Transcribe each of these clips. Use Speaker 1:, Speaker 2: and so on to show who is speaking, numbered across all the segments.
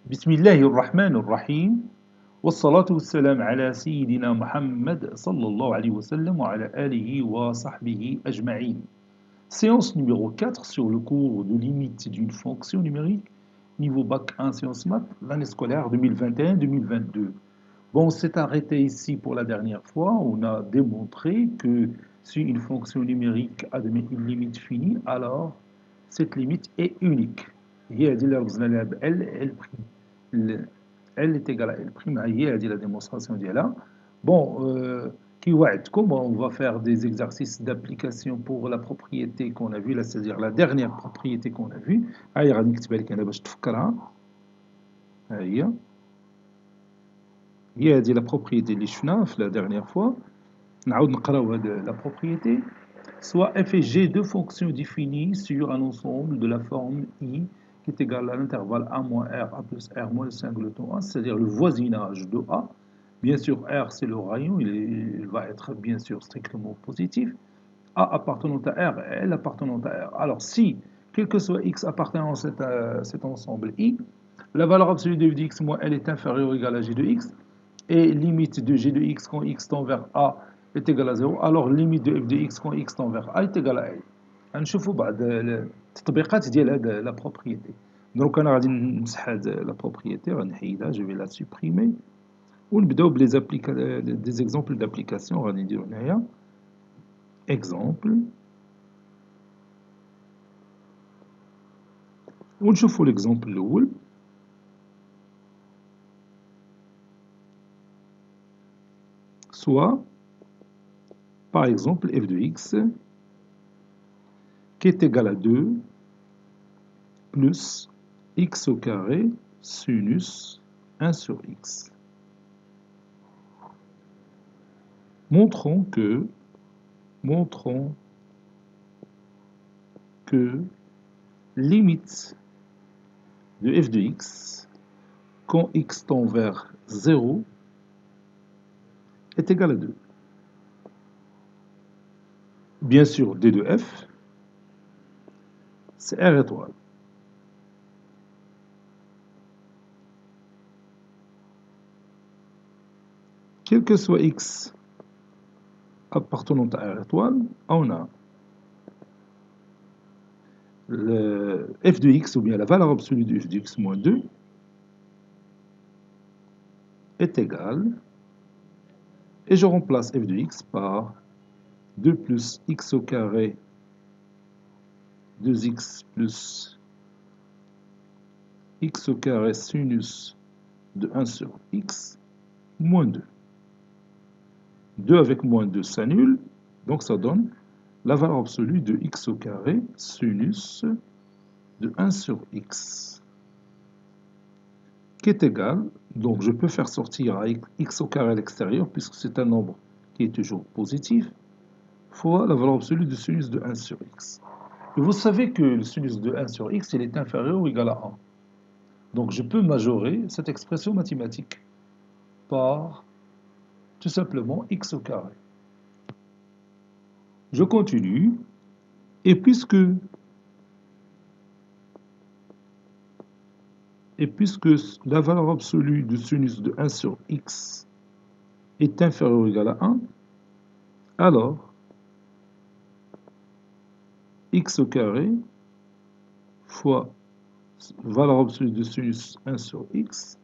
Speaker 1: بسم الله الرحمن الرحيم والصلاة والسلام على سيدنا محمد صلى الله عليه وسلم وعلى آله وصحبه أجمعين. Séance numéro 4 sur le cours de limite d'une fonction numérique, niveau bac 1 sciences maths, l'année scolaire 2021-2022. Bon, on s'est arrêté ici pour la dernière fois. On a démontré que si une fonction numérique admet une limite finie, alors cette limite est unique. هي هذه اللي رمزنا لها ب L L est égal à L'. هي هذه la démonstration ديالها. Bon, qui وعدتكم, on va faire des exercices d'application pour la propriété qu'on a vue, là, c'est-à-dire la dernière propriété qu'on a vue. هاي غادي نكتبها لك انا باش تفكرها. ها هي هذه la propriété اللي شفناها في la dernière fois. نعاود نقراو هاد la propriété. Soit f et g deux fonctions définies sur un ensemble de la forme i qui est égal à l'intervalle a moins r, a plus r moins le singleton a, c'est-à-dire le voisinage de a. Bien sûr, r c'est le rayon, il va être bien sûr strictement positif. A appartenant à r, L appartenant à r. Alors si, quel que soit x appartenant à cet ensemble i, la valeur absolue de f de x moins L est inférieure ou égale à g de x, et limite de g de x quand x tend vers a est égal à 0, alors limite de f de x quand x tend vers a est égal à L. غنشوفوا بعض التطبيقات ديال هاد لا بروبريتي. دونك انا غادي نمسح هاد لا بروبريتي غنحيدها جو في لا سوبريمي ونبداو بلي دي زيكزامبل دابليكاسيون. غادي نديرو هنايا اكزامبل ونشوفوا ليكزامبل الاول. soit par exemple f de x qui est égal à 2 plus x au carré sinus 1 sur x. Montrons que limite de f de x quand x tend vers 0 est égale à 2. Bien sûr, d de f, c'est r étoile. Quel que soit x appartenant à r étoile, on a le f de x, ou bien la valeur absolue de f de x moins 2, est égale, et je remplace f de x par 2 plus x au carré 2x plus x au carré sinus de 1 sur x moins 2. 2 avec moins 2 s'annule, donc ça donne la valeur absolue de x au carré sinus de 1 sur x, qui est égal, donc je peux faire sortir à x au carré à l'extérieur, puisque c'est un nombre qui est toujours positif, fois la valeur absolue de sinus de 1 sur x. Et vous savez que le sinus de 1 sur x, il est inférieur ou égal à 1. Donc je peux majorer cette expression mathématique par tout simplement x au carré. Je continue, et puisque la valeur absolue de sinus de 1 sur x est inférieure ou égale à 1, alors x au carré fois valeur absolue de sinus 1 sur x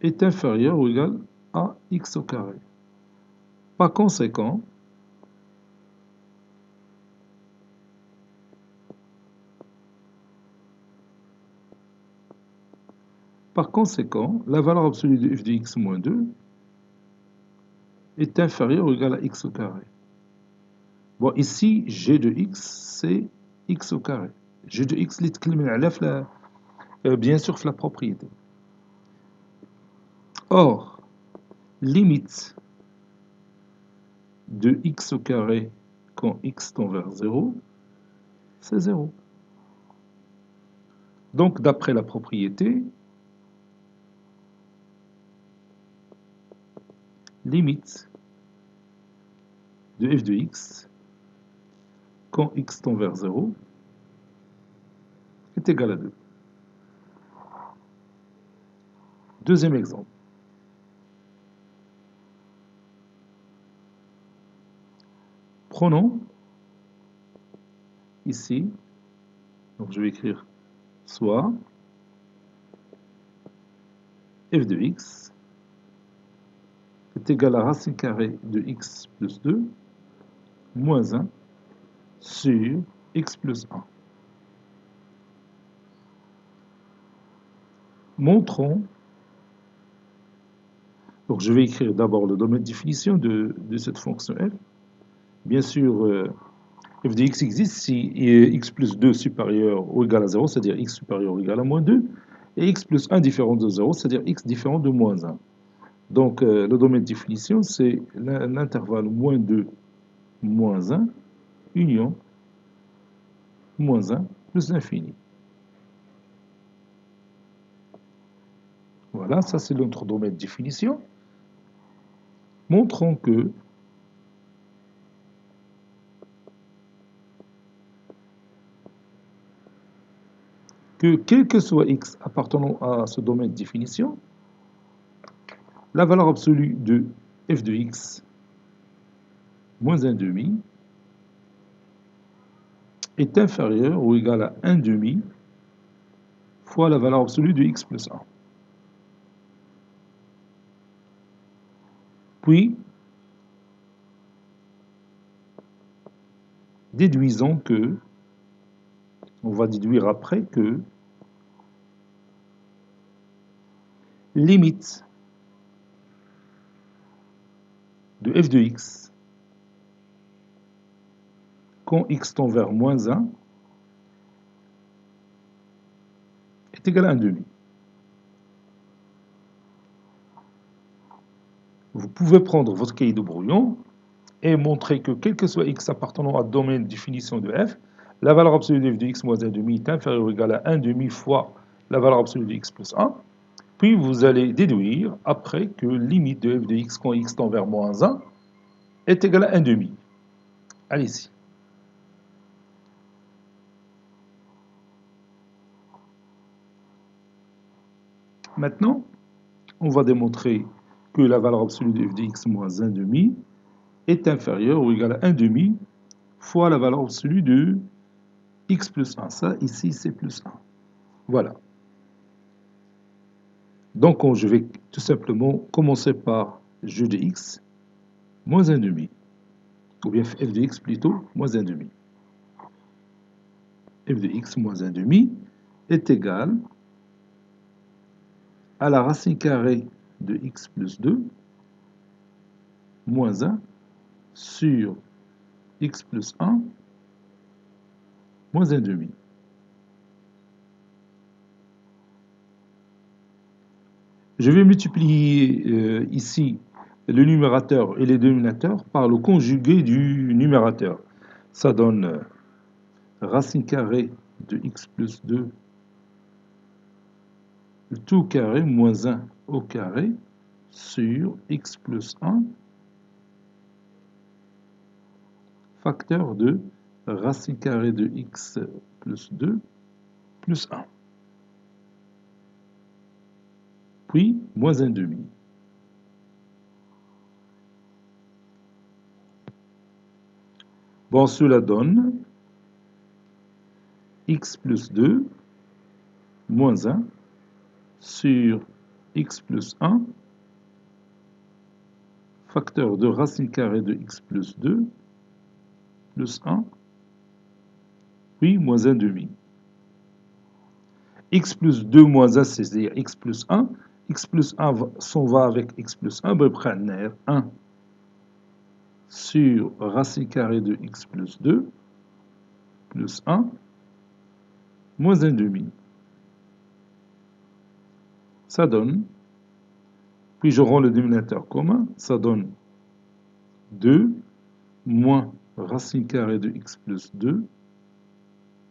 Speaker 1: est inférieur ou égal à x au carré. Par conséquent, la valeur absolue de f de x moins 2 est inférieure ou égale à x au carré. Bon, ici, g de x, c'est x au carré. g de x, bien sûr, la propriété. Or, limite de x au carré quand x tend vers 0, c'est 0. Donc, d'après la propriété, limite de f de x quand x tend vers 0 est égal à 2. Deuxième exemple. Prenons ici, donc je vais écrire soit f de x est égal à racine carrée de x plus 2 moins 1 sur x plus 1. Montrons, donc je vais écrire d'abord le domaine de définition de cette fonction f. Bien sûr, f de x existe si x plus 2 supérieur ou égal à 0, c'est-à-dire x supérieur ou égal à moins 2, et x plus 1 différent de 0, c'est-à-dire x différent de moins 1. Donc, le domaine de définition, c'est l'intervalle moins 2, moins 1, union, moins 1, plus l'infini. Voilà, ça c'est notre domaine de définition. Montrons que quel que soit x appartenant à ce domaine de définition, la valeur absolue de f de x moins 1 demi est inférieure ou égale à 1 demi fois la valeur absolue de x plus 1. Puis, déduisons que, on va déduire après que limite de f de x quand x tend vers moins 1 est égal à 1 demi. Vous pouvez prendre votre cahier de brouillon et montrer que quel que soit x appartenant à domaine de définition de f, la valeur absolue de f de x moins 1 demi est inférieure ou égale à 1 demi fois la valeur absolue de x plus 1. Puis vous allez déduire après que limite de f de x quand x tend vers moins 1 est égale à 1 demi. Allez-y. Maintenant, on va démontrer que la valeur absolue de f de x moins 1 demi est inférieure ou égale à 1 demi fois la valeur absolue de x plus 1. Ça, ici, c'est plus 1. Voilà. Donc, je vais tout simplement commencer par g de x moins 1 demi, ou bien f de x plutôt, moins 1 demi. F de x moins 1 demi est égal à la racine carrée de x plus 2 moins 1 sur x plus 1 moins 1 demi. Je vais multiplier ici le numérateur et les dénominateurs par le conjugué du numérateur. Ça donne racine carrée de x plus 2 tout au carré moins 1 au carré sur x plus 1 facteur de racine carrée de x plus 2 plus 1. Puis moins 1 demi. Bon, cela donne x plus 2 moins 1 sur x plus 1 facteur de racine carrée de x plus 2 plus 1 puis moins 1 demi. X plus 2 moins 1, c'est-à-dire x plus 1. X plus 1 s'en va avec x plus 1, ben, prendre 1 sur racine carrée de x plus 2 plus 1 moins 1 demi. Ça donne, puis je rends le dénominateur commun, ça donne 2 moins racine carrée de x plus 2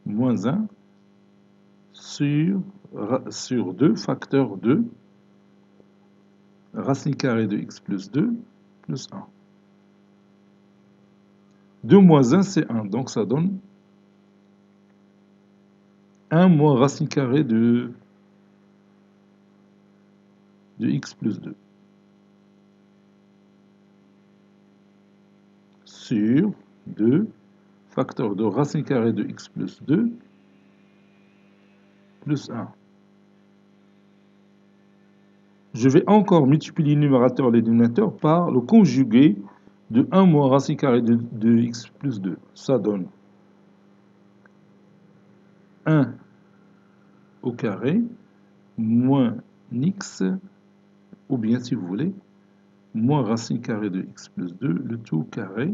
Speaker 1: moins 1 sur 2 facteur 2 racine carrée de x plus 2 plus 1. 2 moins 1, c'est 1, donc ça donne 1 moins racine carrée de de x plus 2 sur 2 facteur de racine carrée de x plus 2 plus 1. Je vais encore multiplier le numérateur et le dénominateur par le conjugué de 1 moins racine carrée de x plus 2. Ça donne 1 au carré moins x, ou bien si vous voulez, moins racine carrée de x plus 2, le tout carré,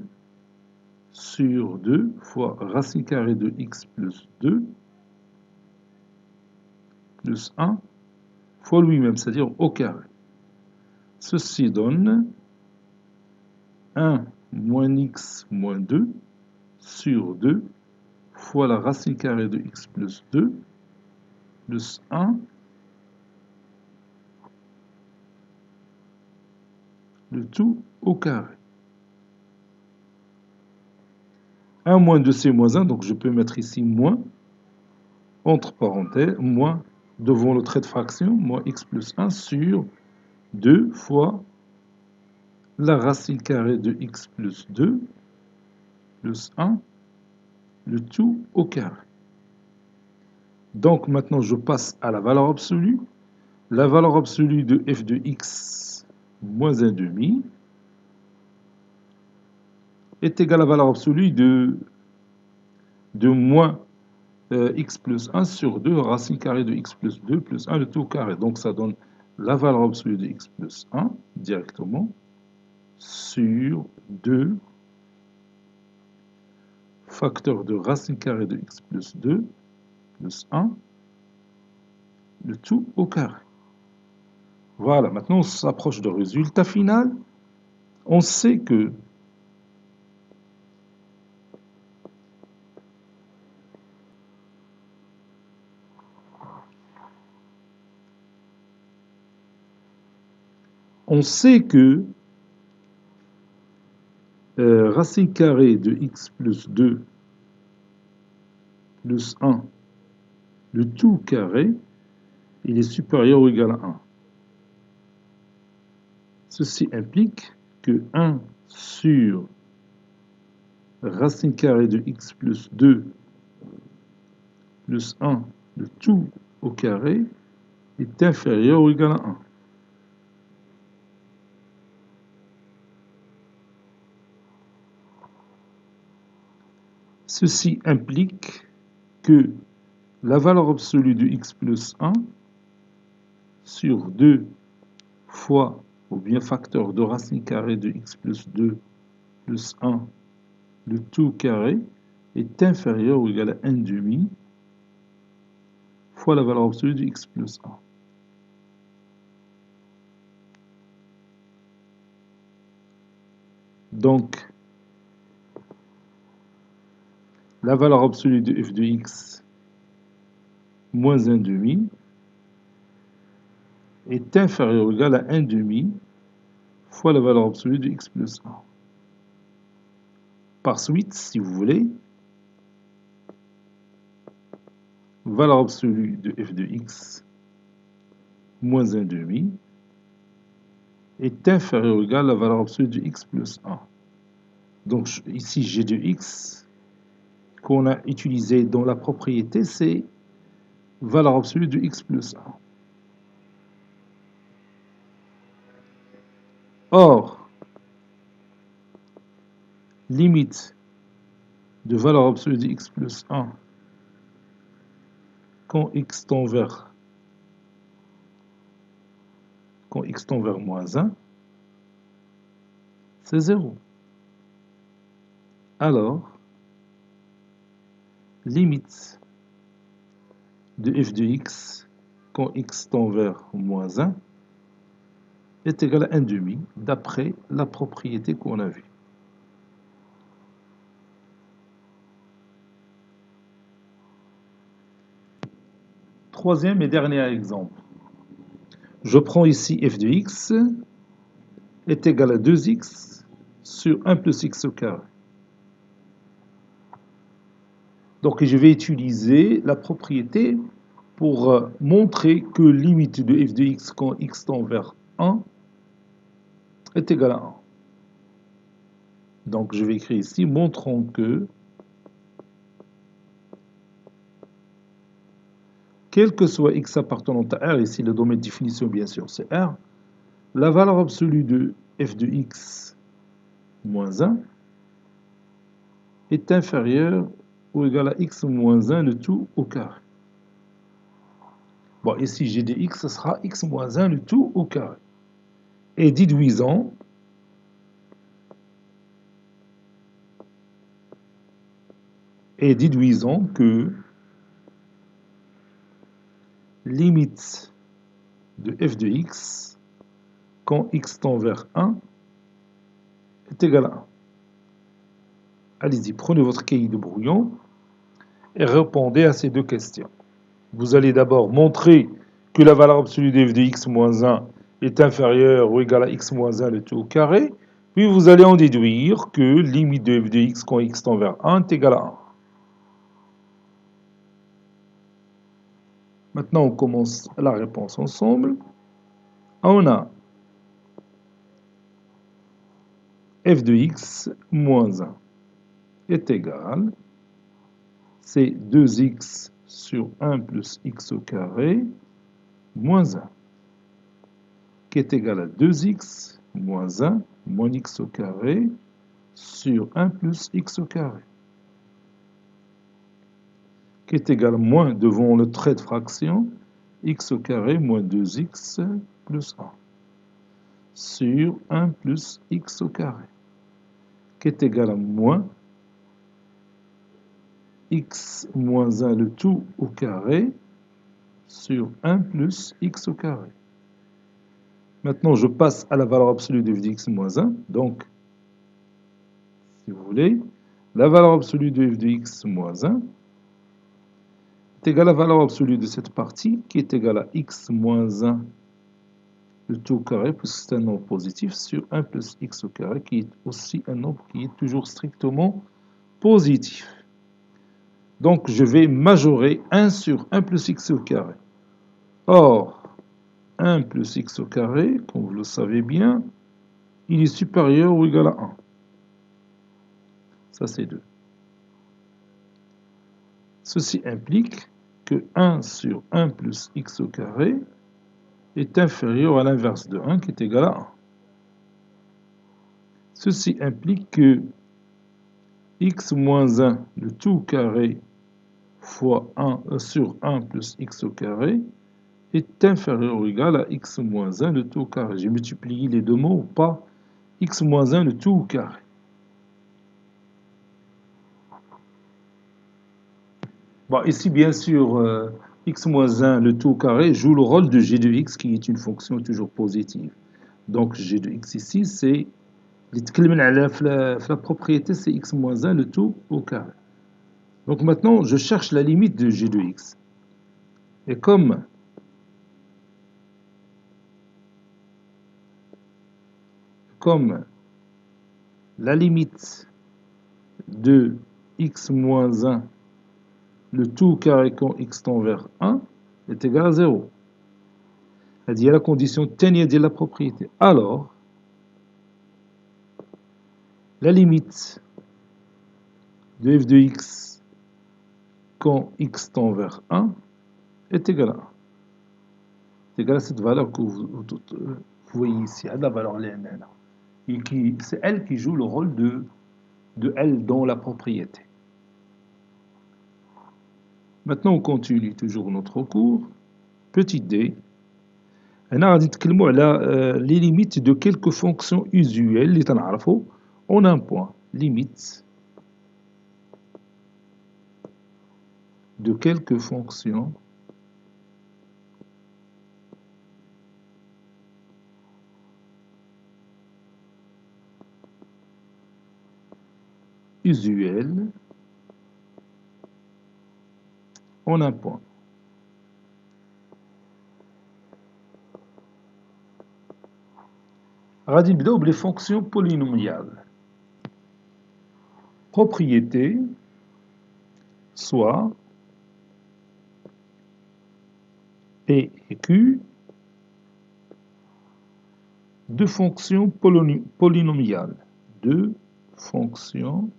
Speaker 1: sur 2 fois racine carrée de x plus 2, plus 1, fois lui-même, c'est-à-dire au carré. Ceci donne 1 moins x moins 2 sur 2 fois la racine carrée de x plus 2 plus 1, le tout au carré. 1 moins 2 c'est moins 1, donc je peux mettre ici moins, entre parenthèses, moins devant le trait de fraction, moins x plus 1 sur 2 fois la racine carrée de x plus 2 plus 1, le tout au carré. Donc maintenant je passe à la valeur absolue. La valeur absolue de f de x moins 1,5 est égale à la valeur absolue de moins x plus 1 sur 2 racine carrée de x plus 2 plus 1 le tout au carré. Donc ça donne la valeur absolue de x plus 1 directement sur 2 facteur de racine carrée de x plus 2 plus 1 le tout au carré. Voilà, maintenant on s'approche du résultat final. On sait que racine carrée de x plus 2 plus 1, le tout carré, il est supérieur ou égal à 1. Ceci implique que 1 sur racine carrée de x plus 2 plus 1, le tout au carré, est inférieur ou égal à 1. Ceci implique que la valeur absolue de x plus 1 sur 2 fois, ou bien facteur de racine carrée de x plus 2 plus 1, le tout carré, est inférieur ou égal à 1,5 fois la valeur absolue de x plus 1. Donc, la valeur absolue de f de x moins 1,5 est inférieur ou égal à 1,5 fois la valeur absolue de x plus 1. Par suite, si vous voulez, valeur absolue de f de x moins 1,5 est inférieur ou égal à la valeur absolue de x plus 1. Donc ici, g de x qu'on a utilisé dans la propriété, c'est valeur absolue de x plus 1. Or, limite de valeur absolue de x plus 1 quand x tend vers moins 1, c'est 0. Alors, limite de f de x quand x tend vers moins 1 est égal à 1,5 d'après la propriété qu'on a vue. Troisième et dernier exemple. Je prends ici f de x est égal à 2x sur 1 plus x au carré. Donc je vais utiliser la propriété pour montrer que limite de f de x quand x tend vers 1 est égal à 1. Donc je vais écrire ici, montrons que quel que soit x appartenant à R, ici le domaine de définition bien sûr c'est R, la valeur absolue de f de x moins 1 est inférieure ou égale à x moins 1 le tout au carré. Bon, ici g de x, ce sera x moins 1 le tout au carré. Et déduisons que limite de f de x quand x tend vers 1 est égal à 1. Allez-y, prenez votre cahier de brouillon et répondez à ces deux questions. Vous allez d'abord montrer que la valeur absolue de f de x moins 1 est inférieure ou égale à x moins 1 le tout au carré, puis vous allez en déduire que limite de f de x quand x tend vers 1 est égal à 1. Maintenant, on commence la réponse ensemble. On a f de x moins 1 est égal, c'est 2x sur 1 plus x au carré moins 1, qui est égal à 2x moins 1 moins x au carré sur 1 plus x au carré, qui est égal à moins, devant le trait de fraction, x au carré moins 2x plus 1 sur 1 plus x au carré, qui est égal à moins x moins 1 le tout au carré sur 1 plus x au carré. Maintenant, je passe à la valeur absolue de f de x moins 1. Donc, si vous voulez, la valeur absolue de f de x moins 1 est égale à la valeur absolue de cette partie qui est égale à x moins 1 le tout au carré, puisque c'est un nombre positif, sur 1 plus x au carré, qui est aussi un nombre qui est toujours strictement positif. Donc, je vais majorer 1 sur 1 plus x au carré. Or, 1 plus x au carré, comme vous le savez bien, il est supérieur ou égal à 1. Ça, c'est 2. Ceci implique que 1 sur 1 plus x au carré est inférieur à l'inverse de 1 qui est égal à 1. Ceci implique que x moins 1, le tout au carré, fois 1 sur 1 plus x au carré est inférieur ou égal à x moins 1, le tout au carré. J'ai multiplié les deux mots par x moins 1, le tout au carré. Bon, ici, bien sûr, x moins 1, le tout au carré, joue le rôle de g de x, qui est une fonction toujours positive. Donc, g de x ici, c'est la propriété, c'est x moins 1, le tout au carré. Donc maintenant, je cherche la limite de g de x. Et comme la limite de x moins 1, le tout au carré quand x tend vers 1, est égal à 0. C'est-à-dire, il y a la condition tenia de la propriété. Alors, la limite de f de x quand x tend vers 1 est égale à 1. C'est égal à cette valeur que vous voyez ici, à la valeur LNN. Et c'est elle qui joue le rôle de L dans la propriété. Maintenant, on continue toujours notre cours. Petit d. On a les limites de quelques fonctions usuelles. On a un point. Limite de quelques fonctions usuelles en un point. غادي نبداو بلي fonctions polynomiales. Propriété soit P et Q deux fonctions polynomiales. Deux fonctions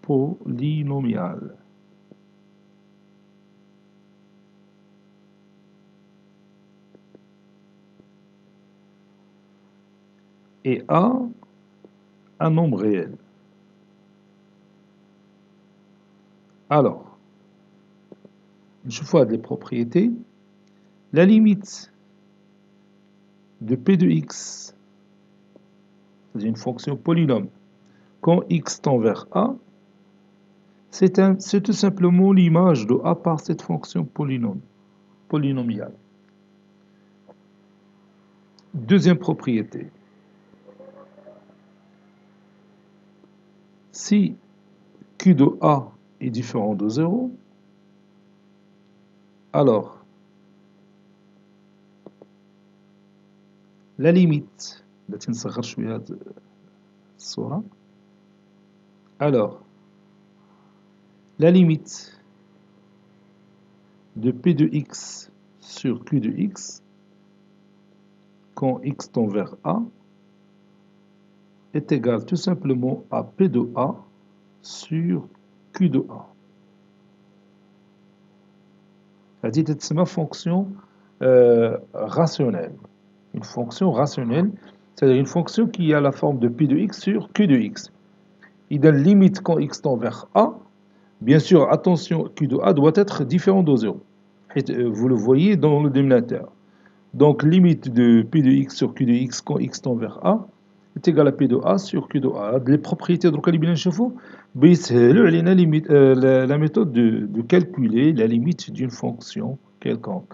Speaker 1: polynomiales. Et A, un nombre réel. Alors, je vois les propriétés. La limite de P de x, c'est une fonction polynôme, quand x tend vers A, c'est tout simplement l'image de A par cette fonction polynomiale. Deuxième propriété. Si Q de A est différent de 0, alors la limite, alors la limite de P de x sur Q de x, quand x tend vers A, est égale tout simplement à P de A sur Q de A. C'est ma fonction rationnelle. Une fonction rationnelle, c'est-à-dire une fonction qui a la forme de P de x sur Q de x. Il donne limite quand x tend vers A. Bien sûr, attention, Q de A doit être différent de 0. Vous le voyez dans le dénominateur. Donc, limite de P de x sur Q de x quand x tend vers A est égal à P de A sur Q de A. Les propriétés de Rocalibin Chefou, la méthode de calculer la limite d'une fonction quelconque.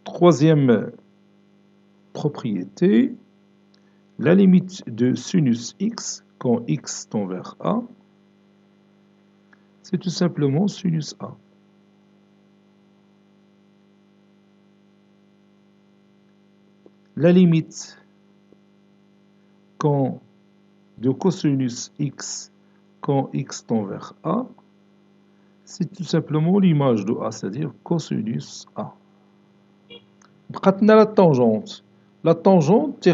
Speaker 1: Troisième propriété, la limite de sinus x quand x tend vers A, c'est tout simplement sinus A. La limite de cosinus x quand x tend vers A, c'est tout simplement l'image de A, c'est-à-dire cosinus A. La tangente. La tangente,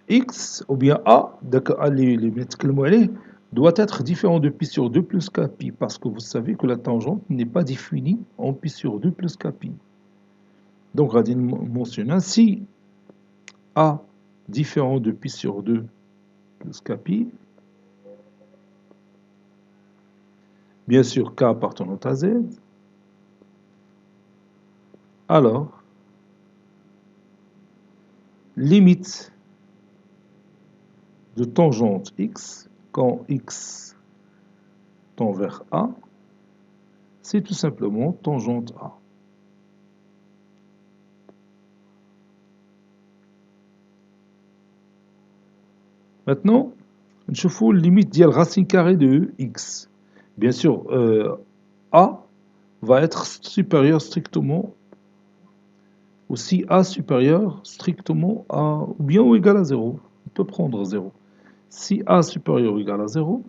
Speaker 1: x ou bien A, doit être différent de pi sur 2 plus kpi, parce que vous savez que la tangente n'est pas définie en pi sur 2 plus kpi. Donc, on mentionne si A différent de pi sur 2 plus kpi, bien sûr k appartenant à z, alors limite de tangente x quand x tend vers A, c'est tout simplement tangente A. Maintenant, je fous la limite de la racine carrée de x. Bien sûr, A va être supérieur strictement, ou si A supérieur strictement à, ou bien ou égal à 0. On peut prendre 0. Si A supérieur ou égal à 0,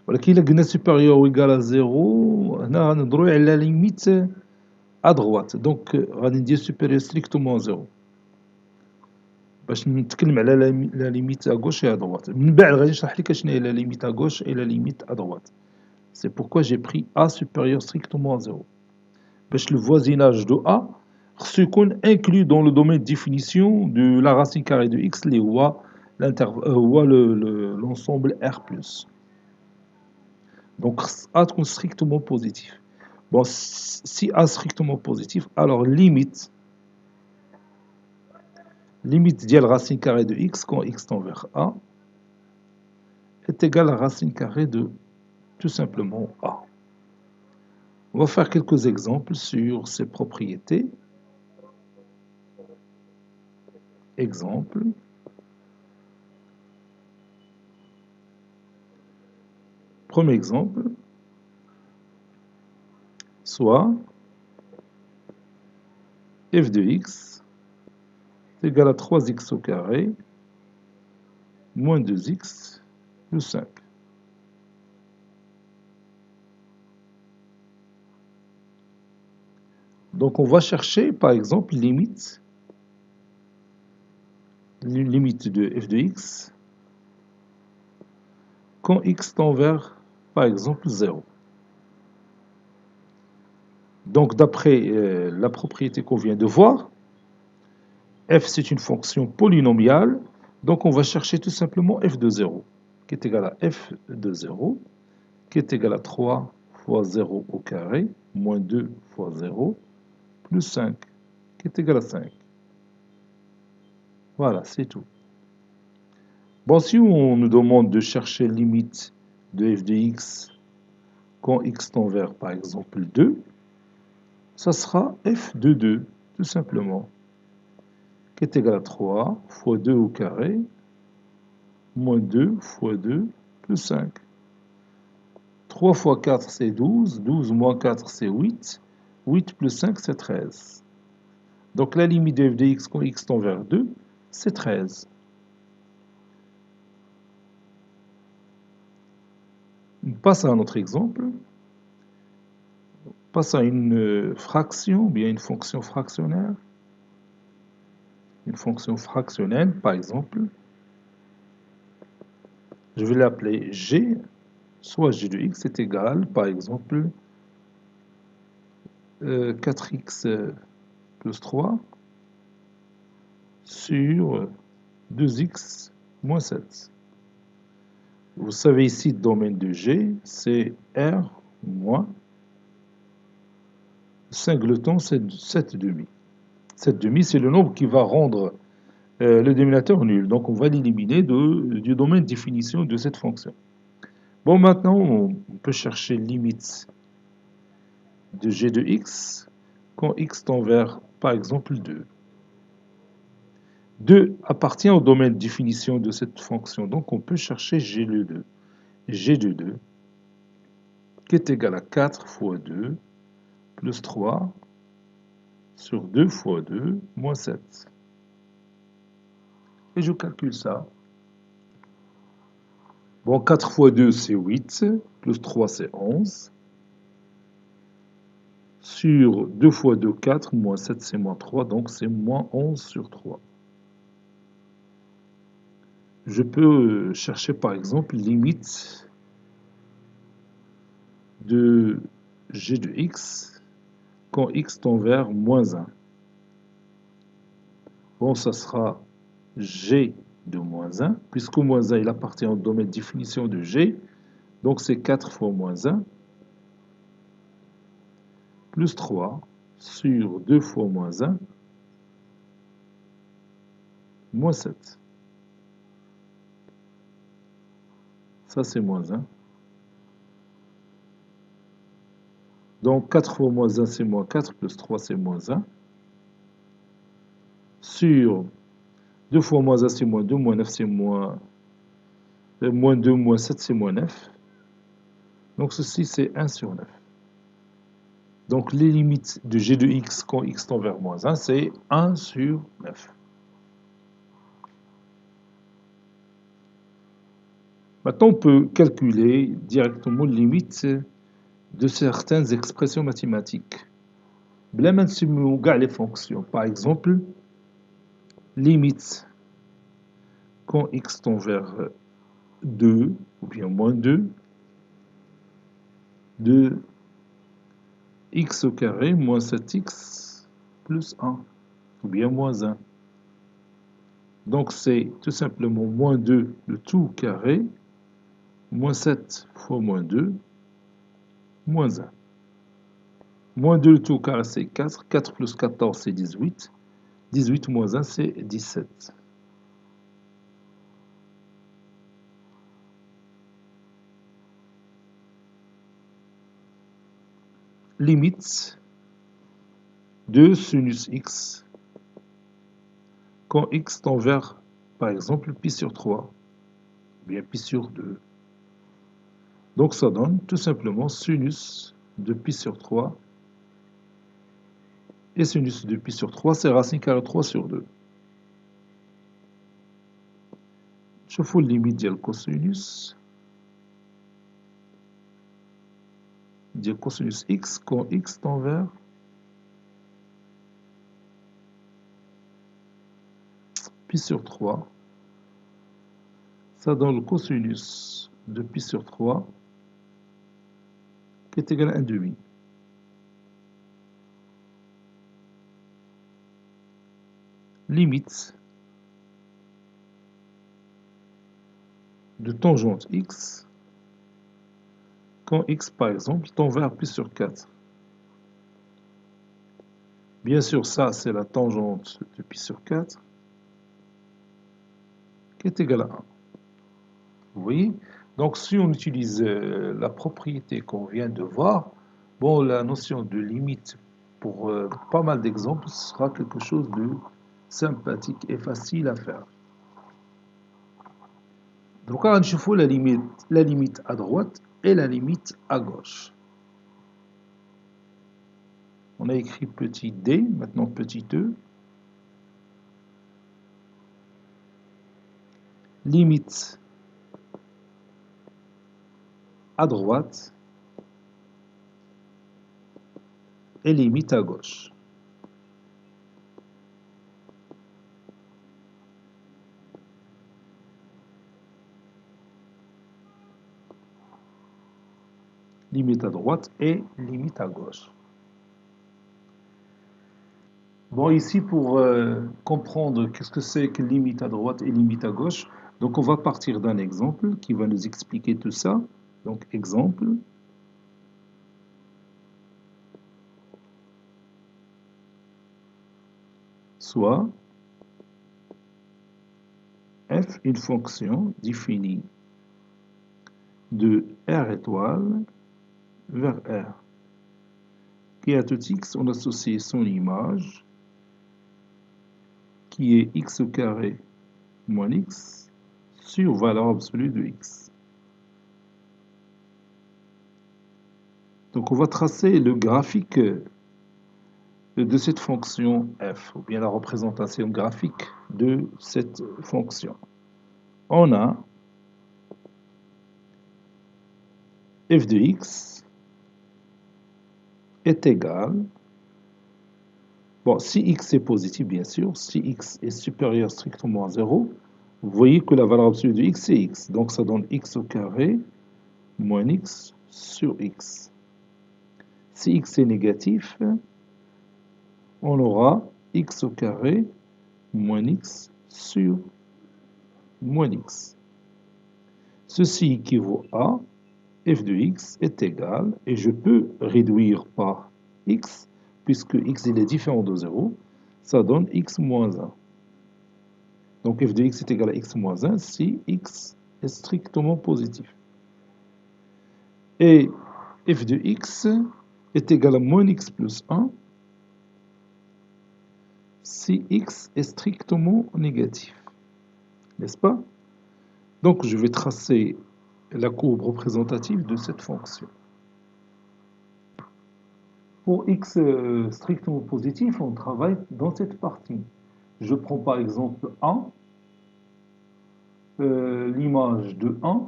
Speaker 1: ولكن إلا قلنا supérieur ou égal à 0, هنا غنهضرو على la limite à droite. Donc غادي ندير supérieur strictement à 0. باش نتكلم على لا ليميت à gauche et à droite. من بعد غادي نشرح لك شنو هي la limite à gauche et la limite à droite. C'est pourquoi j'ai pris A supérieur strictement à 0. Parce que le voisinage de A se يكون inclus dans le domaine de définition de la racine carrée de x, les l'ensemble R+. Donc A est strictement positif. Bon, si A est strictement positif, alors limite de la racine carrée de x quand x tend vers A est égale à la racine carrée de tout simplement A. On va faire quelques exemples sur ces propriétés. Exemple. Premier exemple. Soit f de x est égal à 3x au carré moins 2x plus 5. Donc on va chercher par exemple limite de f de x quand x tend vers par exemple 0. Donc d'après la propriété qu'on vient de voir, f c'est une fonction polynomiale, donc on va chercher tout simplement f de 0 qui est égal à f de 0 qui est égal à 3 fois 0 au carré moins 2 fois 0 plus 5 qui est égal à 5. Voilà, c'est tout. Bon, si on nous demande de chercher limite de f de x quand x tend vers par exemple 2, ça sera f de 2 tout simplement qui est égal à 3 fois 2 au carré moins 2 fois 2 plus 5. 3 fois 4 c'est 12, 12 moins 4 c'est 8, 8 plus 5 c'est 13. Donc la limite de f de x quand x tend vers 2, c'est 13. On passe à un autre exemple. On passe à une fraction, ou bien une fonction fractionnaire. Une fonction fractionnelle, par exemple. Je vais l'appeler g, soit g de x est égal, par exemple, 4x plus 3 sur 2x moins 7. Vous savez ici, le domaine de g, c'est R moins singleton 7 demi. 7 demi, c'est le nombre qui va rendre le dénominateur nul. Donc on va l'éliminer du domaine de définition de cette fonction. Bon, maintenant, on peut chercher limite de g de x quand x tend vers, par exemple, 2. 2 appartient au domaine de définition de cette fonction, donc on peut chercher g de 2. G de 2 qui est égal à 4 fois 2 plus 3 sur 2 fois 2 moins 7. Et je calcule ça. Bon, 4 fois 2 c'est 8, plus 3 c'est 11. Sur 2 fois 2, 4, moins 7 c'est moins 3, donc c'est moins 11 sur 3. Je peux chercher par exemple limite de g de x quand x tend vers moins 1. Bon, ça sera g de moins 1, puisque moins 1 il appartient au domaine de définition de g, donc c'est 4 fois moins 1, plus 3 sur 2 fois moins 1, moins 7. Ça c'est moins 1. Donc 4 fois moins 1 c'est moins 4, plus 3 c'est moins 1. Sur 2 fois moins 1 c'est moins 2, moins 9 c'est moins 2, moins 7 c'est moins 9. Donc ceci c'est 1 sur 9. Donc les limites de g de x quand x tend vers moins 1 c'est 1 sur 9. Maintenant on peut calculer directement les limites de certaines expressions mathématiques. بلا ما نسميو كاع les fonctions. Par exemple, limite quand x tend vers 2 ou bien moins 2 de x au carré moins 7x plus 1 ou bien moins 1. Donc c'est tout simplement moins 2 le tout carré moins 7 fois moins 2 moins 1. Moins 2 le tout carré c'est 4, 4 plus 14 c'est 18, 18 moins 1 c'est 17. Limite de sinus x quand x tend vers, par exemple, pi sur 3, bien pi sur 2. Donc ça donne tout simplement sinus de pi sur 3, et sinus de pi sur 3, c'est racine carrée 3 sur 2. نشوفوا limite ديال cosinus x quand x tend vers pi sur 3, ça donne le cosinus de pi sur 3 qui est égal à 1,5. Limite de tangente x quand x, par exemple, tend vers pi sur 4. Bien sûr, ça, c'est la tangente de pi sur 4 qui est égale à 1. Vous voyez? Donc, si on utilise la propriété qu'on vient de voir, bon, la notion de limite pour pas mal d'exemples sera quelque chose de sympathique et facile à faire. Donc, on va la limite à droite et la limite à gauche. On a écrit petit d, maintenant petit e. Limite à droite et limite à gauche. Limite à droite et limite à gauche. Bon, ici, pour comprendre qu'est-ce que c'est que limite à droite et limite à gauche, donc on va partir d'un exemple qui va nous expliquer tout ça. Donc, exemple. Soit f une fonction définie de r étoile vers r, qui à tout x, on associe son image, qui est x au carré moins x sur valeur absolue de x. Donc on va tracer le graphique de cette fonction f, ou bien la représentation graphique de cette fonction. On a f de x est égal, bon, si x est positif bien sûr, si x est supérieur strictement à 0, vous voyez que la valeur absolue de x c'est x, donc ça donne x au carré moins x sur x. Si x est négatif, on aura x au carré moins x sur moins x. Ceci équivaut à f de x est égal, et je peux réduire par x, puisque x il est différent de 0, ça donne x moins 1. Donc f de x est égal à x moins 1 si x est strictement positif. Et f de x est égal à moins x plus 1 si x est strictement négatif. N'est-ce pas? Donc je vais tracer la courbe représentative de cette fonction. Pour x strictement positif, on travaille dans cette partie. Je prends par exemple 1, l'image de 1,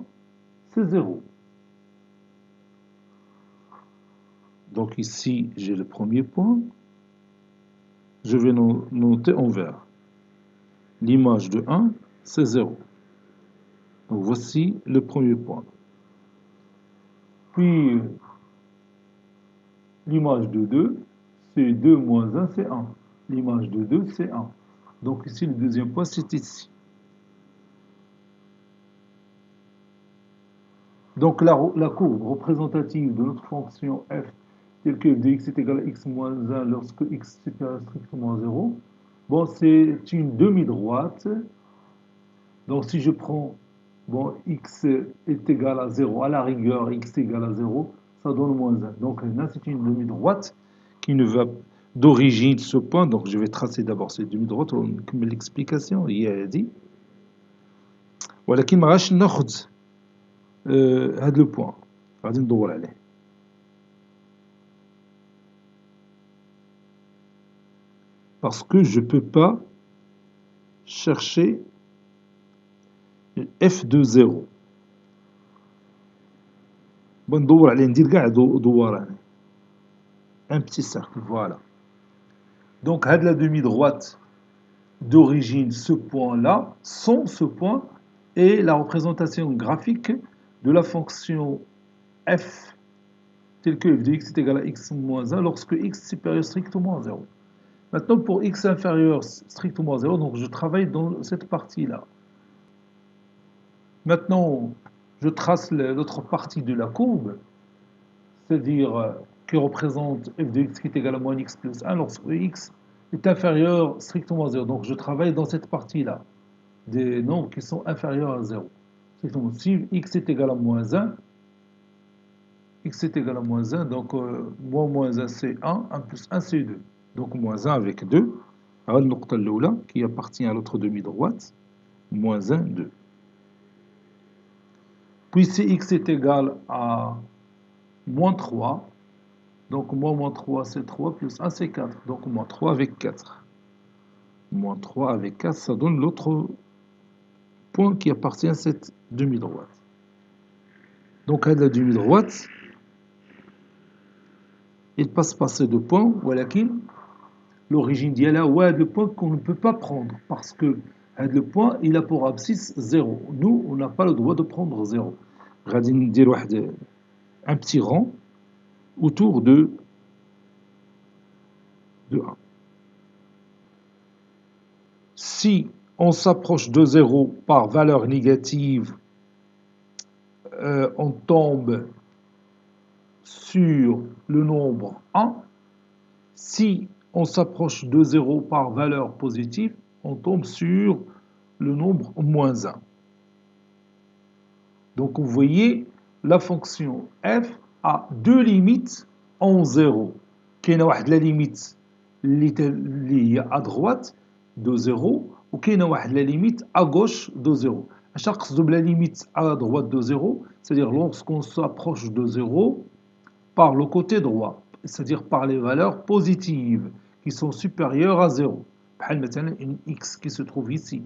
Speaker 1: c'est 0. Donc ici, j'ai le premier point. Je vais noter en vert. L'image de 1, c'est 0. Donc voici le premier point. Puis, l'image de 2, c'est 2 moins 1, c'est 1. L'image de 2, c'est 1. Donc ici, le deuxième point, c'est ici. Donc la courbe représentative de notre fonction f, telle que f de x est égal à x moins 1 lorsque x est supérieur strictement à 0, bon, c'est une demi-droite. Donc si je prends, bon, x est égal à 0, à la rigueur, x est égal à 0, ça donne moins 1. Donc là, c'est une demi-droite qui ne va d'origine de ce point. Donc je vais tracer d'abord cette demi-droite, comme l'explication, il a dit. ولكن ما غاش ناخذ هذا لو بوين غادي ندور عليه. Parce que je ne peux pas chercher f de 0. Bon, ندور عليه ندير كاع دوران. Un petit cercle, voilà. Donc, هاد la demi-droite, d'origine ce point-là, sont ce point, et la représentation graphique de la fonction f telle que f de x est égal à x moins 1 lorsque x est supérieur strictement à 0. Maintenant, pour x inférieur strictement à 0, donc je travaille dans cette partie-là. Maintenant, je trace l'autre partie de la courbe, c'est-à-dire qui représente f de x qui est égal à moins x plus 1 lorsque x est inférieur strictement à 0. Donc je travaille dans cette partie-là, des nombres qui sont inférieurs à 0. Donc si x est égal à moins 1, x est égal à moins 1, donc moins 1 c'est 1, 1 plus 1 c'est 2. Donc moins 1 avec 2, qui appartient à l'autre demi-droite, moins 1, 2. Puis si x est égal à moins 3, donc moins 3 c'est 3, plus 1 c'est 4, donc moins 3 avec 4. Moins 3 avec 4, ça donne l'autre point qui appartient à cette demi-droite. Donc à la demi-droite, il passe par ces deux points, l'origine d'Yala, le point qu'on ne peut pas prendre, parce que le point, il a pour abscisse 0. Nous, on n'a pas le droit de prendre 0. غادي ندير un petit rang autour de 1. Si on s'approche de 0 par valeur négative, on tombe sur le nombre 1. Si on s'approche de 0 par valeur positive, on tombe sur le nombre moins 1. Donc vous voyez, la fonction f a deux limites en 0. Il y a la limite qui est à droite de 0 ou il y a la limite à gauche de 0. À chaque fois, la limite à droite de 0, c'est-à-dire lorsqu'on s'approche de 0 par le côté droit, c'est-à-dire par les valeurs positives qui sont supérieures à 0. Par exemple, une x qui se trouve ici,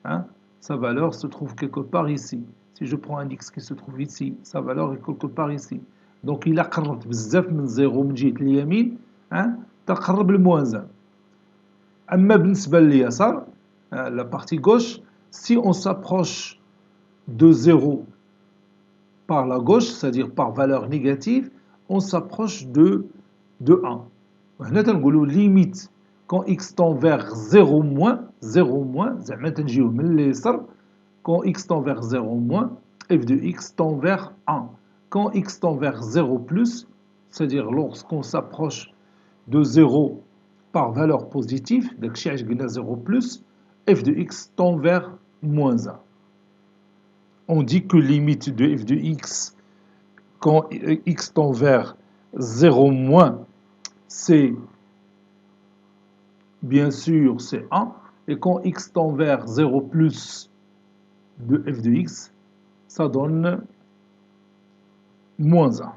Speaker 1: hein, sa valeur se trouve quelque part ici. Si je prends un x qui se trouve ici, sa valeur est quelque part ici. Donc il a قربت بزاف من 0 من جهة اليمين تقرب لموان 1. أما بالنسبة لليسار, la partie gauche, si on s'approche de 0 par la gauche, c'est-à-dire par valeur négative, on s'approche de 1. هنا تنقولوا limite quand x tend vers 0 moins, زعما تنجيو من اليسار, quand x tend vers 0 moins, f de x tend vers 1. Quand x tend vers 0 plus, c'est-à-dire lorsqu'on s'approche de 0 par valeur positive, donc si on 0 plus, f de x tend vers moins 1. On dit que limite de f de x quand x tend vers 0 moins, c'est bien sûr c'est 1, et quand x tend vers 0 plus de f de x, ça donne moins 1.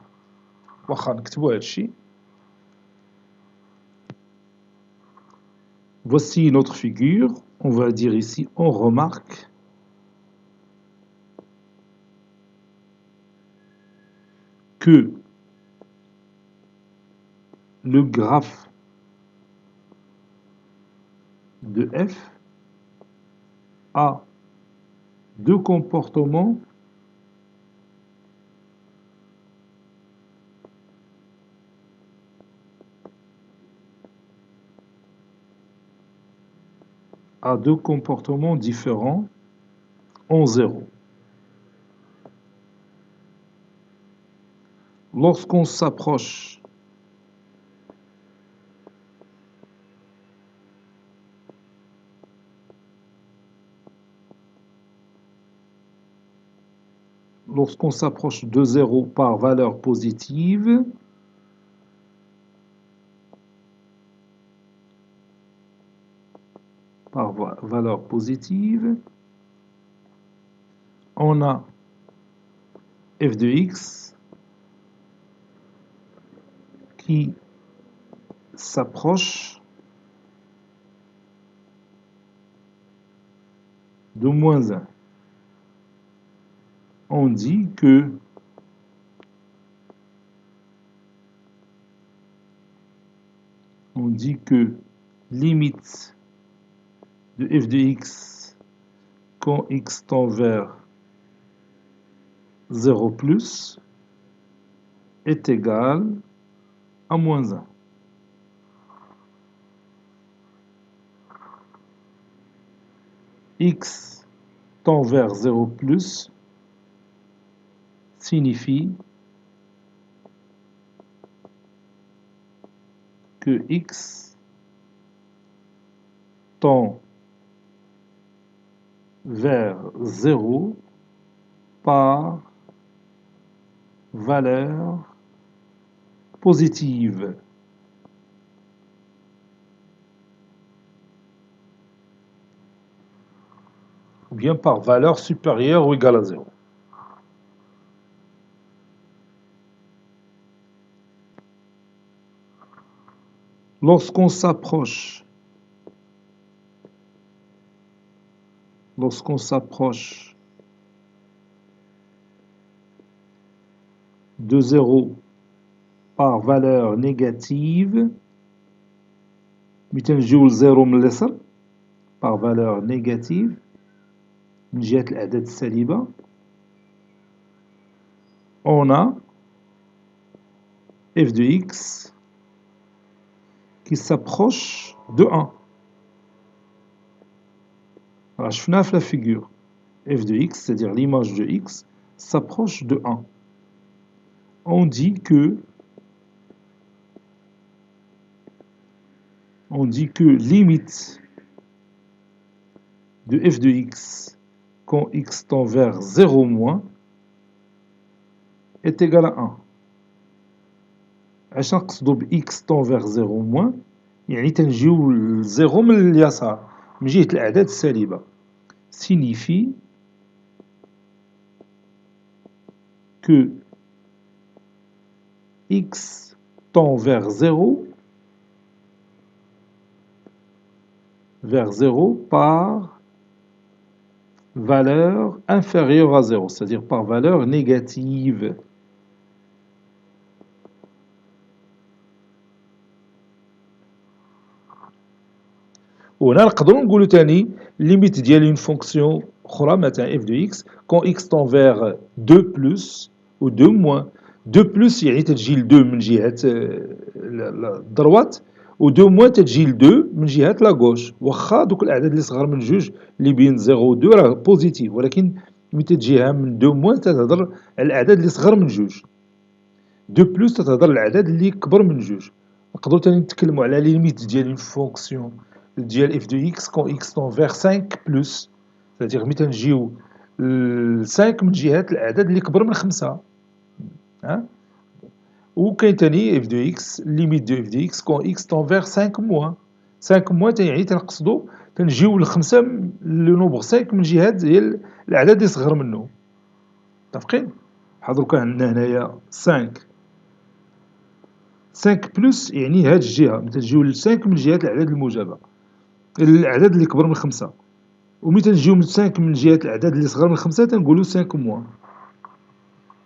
Speaker 1: Voici une autre figure. On va dire ici, on remarque que le graphe de f a deux comportements différents en 0. Lorsqu'on s'approche de 0 par valeur positive, on a f de x qui s'approche de moins 1. On dit que limite de f de x quand x tend vers 0 plus est égal à moins 1. X tend vers 0 plus signifie que x tend vers 0 par valeur positive. Ou bien par valeur supérieure ou égale à 0. Lorsqu'on s'approche de 0 par valeur négative, مثل نجيو لزيرو من اليسر par valeur négative من جهة الأعداد السالبة, on a f de x qui s'approche de 1. Alors, شفناها في la figure. f de x, c'est-à-dire l'image de x, s'approche de 1. On dit que limite de f de x quand x tend vers 0 moins est égal à 1. عشان نقصدو ب x tend vers 0 moins يعني تنجيو ل 0 من اليسار من جهة الأعداد السالبة signifie que x tend vers 0 par valeur inférieure à 0, c'est-à-dire par valeur négative. وهنا نقدروا نقولوا تاني ليميت ديال اون فونكسيون اخرى مثلا f de x quand x tend vers 2 plus ou 2 moins. 2 plus يعني تتجي ل 2 من جهة الدروات و 2 moins تتجي ل 2 من جهة لا غوش. واخا دوك الأعداد اللي صغار من جوج اللي بين 0 و 2 راه بوزيتيف, ولكن ملي تتجيها من 2 moins تتهضر على الأعداد اللي صغار من جوج. 2 plus تتهضر على الأعداد اللي كبر من جوج. نقدروا تاني نتكلموا على ليميت ديال اون فونكسيون ديال f de x quand x tend vers 5 plus, c'est-à-dire ملي تنجيو ل 5 من جهة الأعداد اللي كبر من 5. وكاين تاني f de x limite de f de x quand x tend vers 5 moins. 5 moins يعني تنقصدو تنجيو ل 5 لو نومبر 5 من جهة ديال الأعداد اللي صغر منه. متفقين؟ بحال دروكا عندنا هنايا 5 بلس يعني هاد الجهة ملي تنجيو ل 5 من جهة الأعداد الموجبة الأعداد اللي كبر من 5, وملي تنجيو من 5 من جهة الأعداد اللي صغر من 5 تنقولو 5 موان.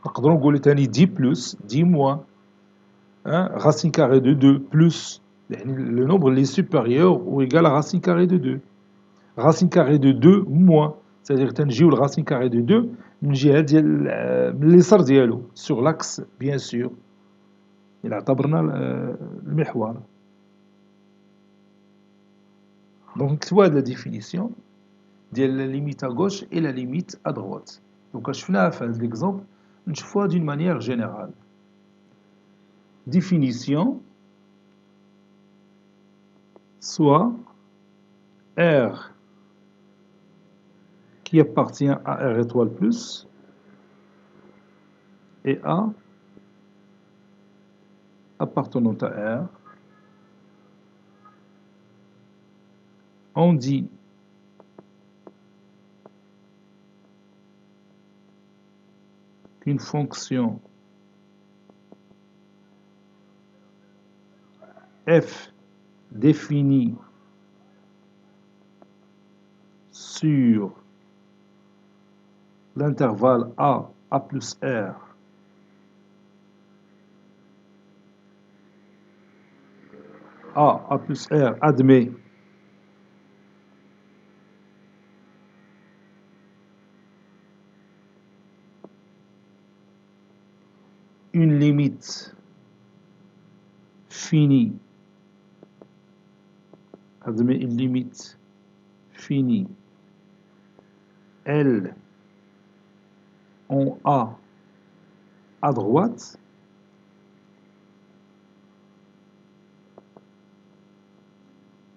Speaker 1: نقدرو نقولو تاني 10 بلس 10 موان, racine carrée de 2 plus يعني le nombre اللي supérieur ou égal à racine carrée de 2. racine carrée de 2 moins, c'est-à-dire تنجيو ل racine carrée de 2 من جهة ديال من اليسار ديالو sur l'axe bien sûr إلا اعتبرنا المحور. Donc نكتبو هاد la définition ديال la limite à gauche et la limite à droite. Donc شفناها في هاد l'exemple, نشوفوها d'une manière générale. Définition, soit R qui appartient à R étoile plus et A appartenant à R. On dit qu'une fonction f définie sur l'intervalle A plus R A plus R admet une limite finie, admet une limite finie L en A à droite,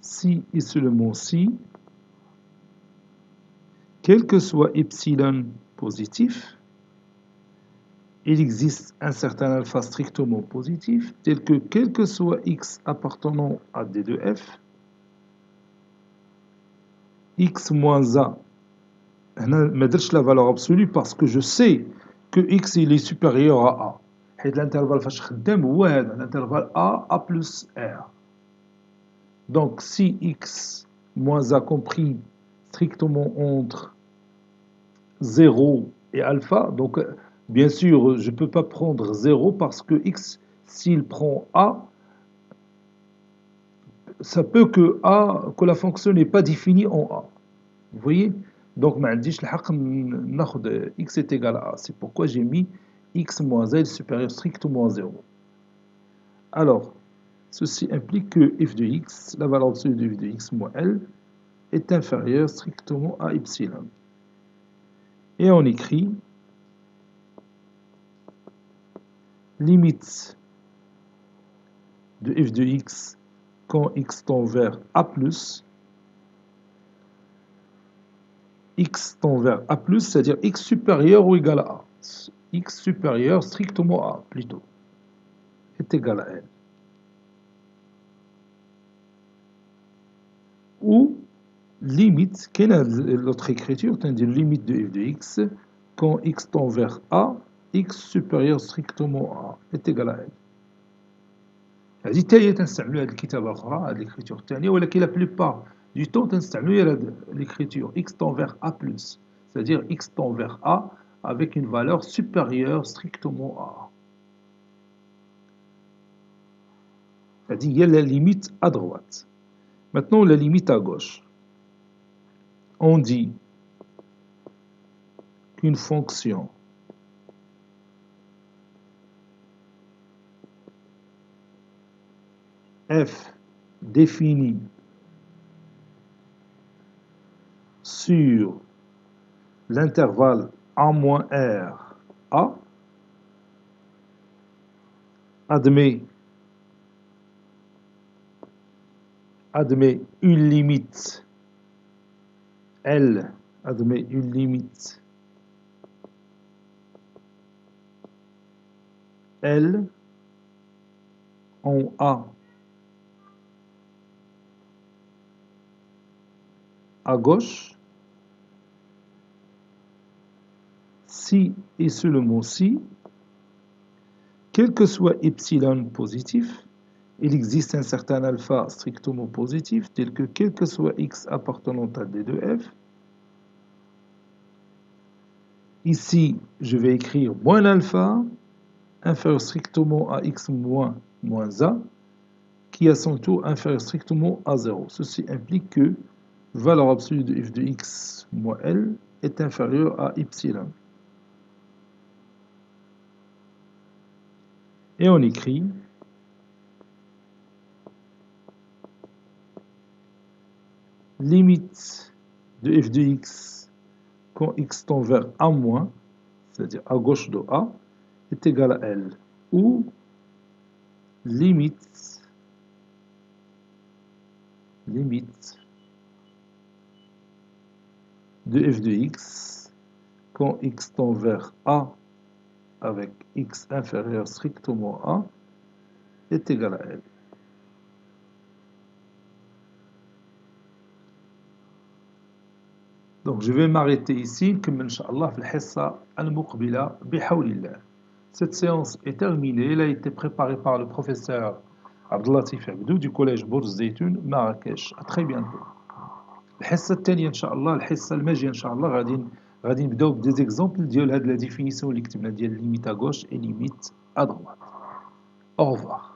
Speaker 1: si et seulement si, quel que soit epsilon positif, il existe un certain alpha strictement positif, tel que quel que soit x appartenant à D de f, x moins a, je ne dis pas la valeur absolue parce que je sais que x il est supérieur à a. L'intervalle l'intervalle a plus r. Donc si x moins a compris strictement entre 0 et alpha, donc bien sûr je ne peux pas prendre 0 parce que x, s'il prend a, ça peut que la fonction n'est pas définie en a. Vous voyez? Donc ما عنديش الحق ناخذ x est égal à a. C'est pourquoi j'ai mis x moins a est supérieur strictement à 0. Alors, ceci implique que f de x, la valeur absolue de f de x moins l, est inférieure strictement à epsilon. Et on écrit limite de f de x quand x tend vers a+, x tend vers a+, c'est-à-dire x supérieur ou égal à a. X supérieur strictement à a, plutôt, est égal à l. Ou limite, quelle est l'autre écriture? C'est-à-dire limite de f de x quand x tend vers a, x supérieur strictement à a est égal à l. هذه تاهي تنستعملوا هذه الكتابة الأخرى، هذه الإكريتور الثانية، ولكن لا بلوبار du temps تنستعملوا هذه l'écriture x tend vers a+, c'est-à-dire x tend vers a avec une valeur supérieure strictement à a. هذه هي la limite à droite. Maintenant la limite à gauche. On dit qu'une fonction f définie sur l'intervalle a-r a admet une limite L, admet une limite L en A à gauche, si et seulement si, quel que soit epsilon positif, il existe un certain alpha strictement positif, tel que quel que soit x appartenant à D de f. Ici, je vais écrire moins alpha, inférieur strictement à x moins a, qui est à son tour inférieur strictement à 0. Ceci implique que valeur absolue de f de x moins l est inférieure à epsilon. Et on écrit limite de f de x quand x tend vers a moins, c'est-à-dire à gauche de a, est égal à l, ou limite de f de x quand x tend vers a avec x inférieur strictement à est égal à l. Donc je vais m'arrêter ici, comme Inch'Allah, في الحصة المقبلة بحول الله. Cette séance est terminée, elle a été préparée par le professeur Abdellatif Abdou du collège Bourz Zeytoun, Marrakech. À très bientôt. الحصة الثانية إن شاء الله، الحصة الماجية إن شاء الله غادي نبداو بدي زيكزامبل ديال هاد لا ديفينيسيون اللي كتبنا ديال ليميت à gauche et limite à droite. Au revoir.